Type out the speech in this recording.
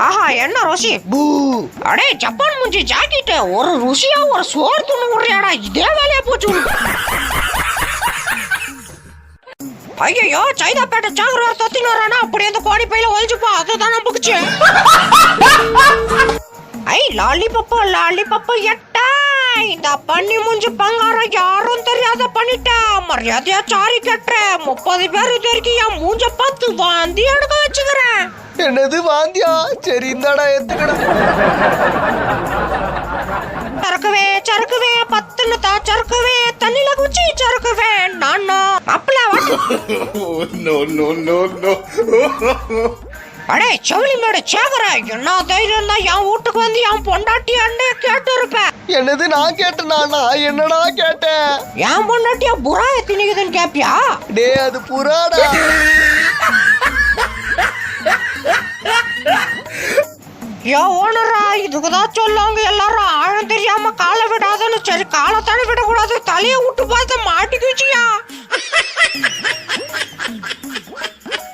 ஆஹா என்ன ருசி. பூ. அடே ஜப்பான் மூஞ்சி ஜாக்கெட் ஒரு ருசியா ஒரு சோறு துண்ணு விடுறியாடா, இதே வேலையா போச்சு. ஐயோ சைதாப்பேட்டை சாகுறாரு தத்தின்னு வரானா, அப்படி அந்த கோடி பையில ஒழிச்சுப்பா, அதுதான் நம்புக்குச்சு. ஐ லாலிபப்பு எட்டா, இந்த பண்ணி மூஞ்சி பங்காரம் யாரும் தெரியாத பண்ணிட்டா, மரியாதையா சாரி கட்டுற 30 பேர் இது வரைக்கும் என் மூஞ்ச பார்த்து வாந்தி எடுக்க வச்சுக்கிறேன். என்னது வாந்தியா? சரி இந்தாடா எத்துக்கடா. சறுக்குவே பத்துன்னு தா சறுக்குவே, தண்ணில குச்சி சறுக்குவே நானோ அப்பல. அடே செவிலி மேடு சேகரா, என்ன தைரியம் தான் என் வீட்டுக்கு வந்து என் பொண்டாட்டி அண்ணே கேட்டு இருப்பேன். என்னது நான் கேட்டேனா? நான் என்னடா கேட்டேன்? என் பொண்டாட்டியா புறாய திணிக்குதுன்னு கேப்பியா? டே அது புறாடா. ஓனரா இதுக்குதான் சொல்லுவாங்க எல்லாரும் ஆழம் தெரியாம காலை விடாதன்னு. சரி காலை தானே விடக்கூடாது, தலையை விட்டு பார்த்து மாட்டிக்குச்சியா.